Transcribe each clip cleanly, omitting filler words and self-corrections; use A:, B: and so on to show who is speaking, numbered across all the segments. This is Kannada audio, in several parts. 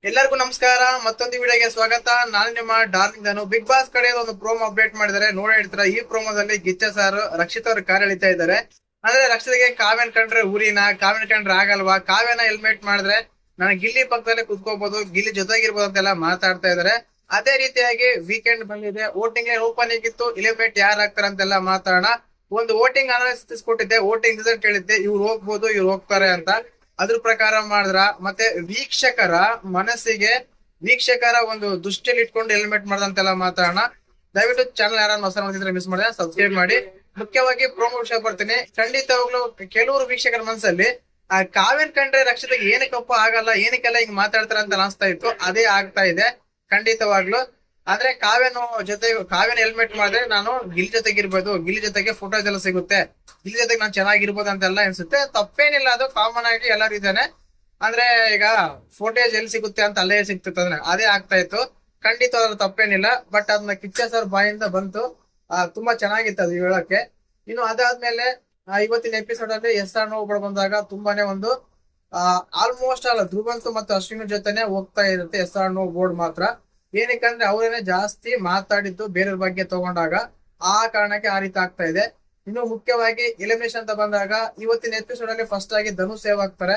A: ಎಲ್ಲರಿಗೂ ನಮಸ್ಕಾರ. ಮತ್ತೊಂದು ವಿಡಿಯೋಗೆ ಸ್ವಾಗತ. ನಾನು ನಿಮ್ಮ ಡಾರ್ಲಿಂಗ್ ಧನು. ಬಿಗ್ ಬಾಸ್ ಕಡೆ ಒಂದು ಪ್ರೋಮೋ ಅಪ್ಡೇಟ್ ಮಾಡಿದ್ದಾರೆ, ನೋಡಿ ಹೇಳ್ತೀರಾ. ಈ ಪ್ರೋಮೋದಲ್ಲಿ ಗಿಚ್ಚ ಸಾರ್ ರಕ್ಷಿತ್ ಅವ್ರ ಕಾರ್ ಎಳಿತಾ ಇದ್ದಾರೆ. ಅಂದ್ರೆ ರಕ್ಷಿತ್ಗೆ ಕಾವ್ಯನ್ ಕಂಡ್ರೆ ಊರಿನ, ಕಾವ್ಯನ್ ಕಂಡ್ರೆ ಆಗಲ್ವಾ, ಕಾವ್ಯನ ಹೆಲ್ಮೆಟ್ ಮಾಡಿದ್ರೆ ನಾನು ಗಿಲ್ಲಿ ಪಕ್ಕದಲ್ಲೇ ಕುತ್ಕೋಬಹುದು, ಗಿಲ್ಲಿ ಜೊತೆಗಿರ್ಬೋದು ಅಂತೆಲ್ಲ ಮಾತಾಡ್ತಾ ಇದಾರೆ. ಅದೇ ರೀತಿಯಾಗಿ ವೀಕೆಂಡ್ ಬಂದಿದೆ, ವೋಟಿಂಗ್ ಓಪನ್ ಆಗಿತ್ತು, ಎಲಿಮಿನೇಟ್ ಯಾರು ಆಗ್ತಾರೆ ಅಂತೆಲ್ಲ ಮಾತಾಡೋಣ. ಒಂದು ವೋಟಿಂಗ್ ಅನಾಲಿಸಿಸ್ ಕೊಟ್ಟಿದ್ದೆ, ವೋಟಿಂಗ್ ರಿಸಲ್ಟ್ ಹೇಳಿದ್ದೆ, ಇವ್ರು ಹೋಗ್ಬೋದು ಇವ್ರು ಹೋಗ್ತಾರೆ ಅಂತ. ಅದ್ರ ಪ್ರಕಾರ ಮಾಡಿದ್ರ ಮತ್ತೆ ವೀಕ್ಷಕರ ಮನಸ್ಸಿಗೆ, ವೀಕ್ಷಕರ ಒಂದು ದೃಷ್ಟಿಯಲ್ಲಿ ಇಟ್ಕೊಂಡು ಹೆಲ್ಮೆಟ್ ಮಾಡ್ದಂತೆಲ್ಲ ಮಾತಾಡೋಣ. ದಯವಿಟ್ಟು ಚಾನಲ್ ಯಾರು ಹೊಸ ನೋಡ್ತಿದ್ರೆ ಮಿಸ್ ಮಾಡಿದ್ರೆ ಸಬ್ಸ್ಕ್ರೈಬ್ ಮಾಡಿ. ಮುಖ್ಯವಾಗಿ ಪ್ರೋಮೋ ವಿಷಯ ಬರ್ತೀನಿ. ಖಂಡಿತವಾಗ್ಲೂ ಕೆಲವರು ವೀಕ್ಷಕರ ಮನಸ್ಸಲ್ಲಿ ಆ ಕಾವ್ಯನ್ ಕಂಡ್ರೆ ರಕ್ಷಿತಗೆ ಏನಕ್ಕಪ್ಪ ಆಗಲ್ಲ, ಏನಕ್ಕೆಲ್ಲ ಹಿಂಗ್ ಮಾತಾಡ್ತಾರೆ ಅಂತ ಅನಿಸ್ತಾ ಇತ್ತು. ಅದೇ ಆಗ್ತಾ ಇದೆ ಖಂಡಿತವಾಗ್ಲು. ಆದ್ರೆ ಕಾವ್ಯನ ಹೆಲ್ಮೆಟ್ ಮಾಡಿದ್ರೆ ನಾನು ಗಿಲ್ ಜೊತೆಗಿರ್ಬೋದು, ಗಿಲ್ ಜೊತೆಗೆ ಫೋಟೋಸ್ ಎಲ್ಲ ಸಿಗುತ್ತೆ, ಗಿಲ್ ಜೊತೆಗೆ ನಾನು ಚೆನ್ನಾಗಿರ್ಬೋದು ಅಂತೆಲ್ಲ ಅನ್ಸುತ್ತೆ. ತಪ್ಪೇನಿಲ್ಲ, ಅದು ಕಾಮನ್ ಆಗಿ ಎಲ್ಲರೂ ಇದ್ದಾನೆ. ಅಂದ್ರೆ ಈಗ ಫೋಟೋಸ್ ಎಲ್ಲಿ ಸಿಗುತ್ತೆ ಅಂತ ಅಲ್ಲೇ ಸಿಗ್ತಿತ್ತು, ಅದೇ ಆಗ್ತಾ ಇತ್ತು. ಖಂಡಿತ ಅದ್ರ ತಪ್ಪೇನಿಲ್ಲ. ಬಟ್ ಅದನ್ನ ಕಿಚ್ಚ ಸರ್ ಬಾಯಿಂದ ಬಂತು, ತುಂಬಾ ಚೆನ್ನಾಗಿತ್ತು ಅದು ಹೇಳಕ್ಕೆ. ಇನ್ನು ಅದಾದ್ಮೇಲೆ ಇವತ್ತಿನ ಎಪಿಸೋಡ್ ಅಲ್ಲಿ ಎಸ್ ಆರ್ ನೋವು ಬಂದಾಗ ತುಂಬಾನೇ ಒಂದು ಆಲ್ಮೋಸ್ಟ್ ಅಲ್ಲ ಧ್ರುವಂತು ಮತ್ತು ಅಶ್ವಿನಿ ಜೊತೆನೆ ಹೋಗ್ತಾ ಇರುತ್ತೆ ಎಸ್ ಆರ್ ನೋವು ಬೋರ್ಡ್ ಮಾತ್ರ. ಏನಕ್ಕಂದ್ರೆ ಅವರೇನೆ ಜಾಸ್ತಿ ಮಾತಾಡಿದ್ದು ಬೇರೆಯವ್ರ ಬಗ್ಗೆ ತಗೊಂಡಾಗ, ಆ ಕಾರಣಕ್ಕೆ ಆ ರೀತಿ ಆಗ್ತಾ ಇದೆ. ಇನ್ನು ಮುಖ್ಯವಾಗಿ ಎಲಿಮಿನೇಷನ್ ಅಂತ ಬಂದಾಗ ಇವತ್ತಿನ ಎಪಿಸೋಡ್ ಅಲ್ಲಿ ಫಸ್ಟ್ ಆಗಿ ಧನು ಸೇವ್ ಆಗ್ತಾರೆ.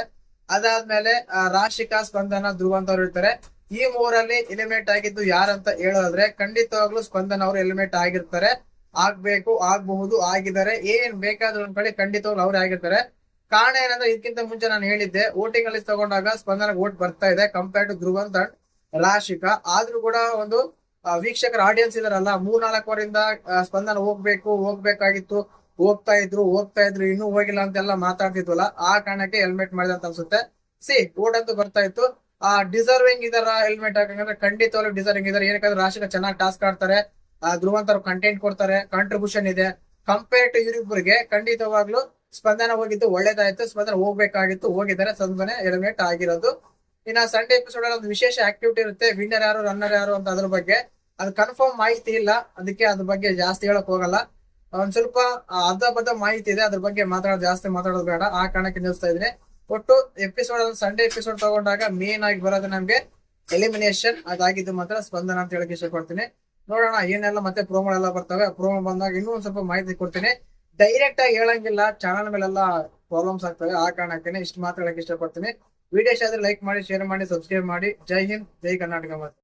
A: ಅದಾದ್ಮೇಲೆ ರಾಶಿಕಾ, ಸ್ಪಂದನ, ಧ್ರುವಂತ ಅವ್ರು ಇರ್ತಾರೆ. ಈ ಮೂರಲ್ಲಿ ಎಲಿಮಿನೇಟ್ ಆಗಿದ್ದು ಯಾರಂತ ಹೇಳೋದ್ರೆ ಖಂಡಿತವಾಗ್ಲೂ ಸ್ಪಂದನ ಅವರು ಎಲಿಮಿನೇಟ್ ಆಗಿರ್ತಾರೆ. ಆಗ್ಬೇಕು, ಆಗ್ಬಹುದು, ಆಗಿದ್ದಾರೆ. ಏನ್ ಬೇಕಾದ್ರೂ ಒಂದ್ ಕಡೆ ಖಂಡಿತವಾಗ್ಲೂ ಅವ್ರೇ ಆಗಿರ್ತಾರೆ. ಕಾರಣ ಏನಂದ್ರೆ ಇದಕ್ಕಿಂತ ಮುಂಚೆ ನಾನು ಹೇಳಿದ್ದೆ, ವೋಟಿಂಗ್ ಅಲ್ಲಿ ತಗೊಂಡಾಗ ಸ್ಪಂದನ ವೋಟ್ ಬರ್ತಾ ಇದೆ compared to Dhruvanth and Rashika. ಆದ್ರೂ ಕೂಡ ಒಂದು ವೀಕ್ಷಕರ ಆಡಿಯನ್ಸ್ ಇದಾರಲ್ಲ, 3-4 ವರಿಂದ ಸ್ಪಂದನ ಹೋಗ್ಬೇಕಾಗಿತ್ತು, ಹೋಗ್ತಾ ಇದ್ರು ಇನ್ನೂ ಹೋಗಿಲ್ಲ ಅಂತೆಲ್ಲ ಮಾತಾಡ್ತಿದ್ವಲ್ಲ, ಆ ಕಾರಣಕ್ಕೆ ಹೆಲ್ಮೆಟ್ ಮಾಡಿದ ಅಂತ ಅನ್ಸುತ್ತೆ. ವೋಟ್ ಅಂತೂ ಬರ್ತಾ ಇತ್ತು. ಡಿಸರ್ವಿಂಗ್ ಇದಾರ ಹೆಲ್ಮೆಟ್ ಹಾಕಂದ್ರೆ ಖಂಡಿತವಾಗ್ಲೂ ಡಿಸರ್ವಿಂಗ್ ಇದಾರೆ. ಏನಕ್ಕಂದ್ರೆ ರಾಶಿಕಾ ಚೆನ್ನಾಗಿ ಟಾಸ್ಕ್ ಆಡ್ತಾರೆ, ಧ್ರುವಂತ್ ಅವ್ರು ಕಂಟೆಂಟ್ ಕೊಡ್ತಾರೆ, ಕಾಂಟ್ರಿಬ್ಯೂಷನ್ ಇದೆ. ಕಂಪೇರ್ ಟು ಇವರಿಬ್ಬರಿಗೆ ಖಂಡಿತವಾಗ್ಲೂ ಸ್ಪಂದನ ಹೋಗಿದ್ದು ಒಳ್ಳೇದಾಯ್ತು. ಸ್ಪಂದನ ಹೋಗ್ಬೇಕಾಗಿತ್ತು, ಹೋಗಿದ್ದಾರೆ. ಸ್ಪಂದನ ಹೆಲ್ಮೆಟ್ ಆಗಿರೋದು. ಇನ್ನ ಸಂಡೇ ಎಪಿಸೋಡ್ ಅಲ್ಲಿ ಒಂದು ವಿಶೇಷ ಆಕ್ಟಿವಿಟಿ ಇರುತ್ತೆ, ವಿನ್ನರ್ ಯಾರು ರನ್ನರ್ ಯಾರು ಅಂತ. ಅದ್ರ ಬಗ್ಗೆ ಅದು ಕನ್ಫರ್ಮ್ ಮಾಹಿತಿ ಇಲ್ಲ, ಅದಕ್ಕೆ ಅದ್ರ ಬಗ್ಗೆ ಜಾಸ್ತಿ ಹೇಳಕ್ ಹೋಗಲ್ಲ. ಒಂದ್ ಸ್ವಲ್ಪ ಅರ್ಧ ಮಾಹಿತಿ ಇದೆ, ಅದ್ರ ಬಗ್ಗೆ ಜಾಸ್ತಿ ಮಾತಾಡೋದು ಬೇಡ, ಆ ಕಾರಣಕ್ಕೆ ನಿಲ್ಲಿಸ್ತಾ ಇದ್ದೀನಿ. ಒಟ್ಟು ಎಪಿಸೋಡ್ ಸಂಡೇ ಎಪಿಸೋಡ್ ತಗೊಂಡಾಗ ಮೇನ್ ಆಗಿ ಬರೋದು ನಮ್ಗೆ ಎಲಿಮಿನೇಷನ್. ಅದಾಗಿದ್ದು ಮಾತ್ರ ಸ್ಪಂದನ ಅಂತ ಹೇಳಕ್ ಇಷ್ಟಪಡ್ತೀನಿ. ನೋಡೋಣ ಏನೆಲ್ಲ ಮತ್ತೆ ಪ್ರೋಮೋ ಎಲ್ಲ ಬರ್ತವೆ. ಪ್ರೋಮೋ ಬಂದಾಗ ಇನ್ನೂ ಒಂದ್ ಸ್ವಲ್ಪ ಮಾಹಿತಿ ಕೊಡ್ತೀನಿ. ಡೈರೆಕ್ಟ್ ಆಗಿ ಹೇಳಂಗಿಲ್ಲ, ಚಾನಲ್ ಮೇಲೆಲ್ಲ ಪ್ರಾಬ್ಲಮ್ಸ್ ಆಗ್ತವೆ, ಆ ಕಾರಣಕ್ಕೆ ಇಷ್ಟು ಮಾತ್ರ ಹೇಳಕ್ ಇಷ್ಟಪಡ್ತೀನಿ. ವಿಡಿಯೋ ಇಷ್ಟ ಆದ್ರೆ ಲೈಕ್ ಮಾಡಿ, ಶೇರ್ ಮಾಡಿ, ಸಬ್ಸ್ಕ್ರೈಬ್ ಮಾಡಿ. ಜೈ ಹಿಂದ್, ಜೈ ಕರ್ನಾಟಕ.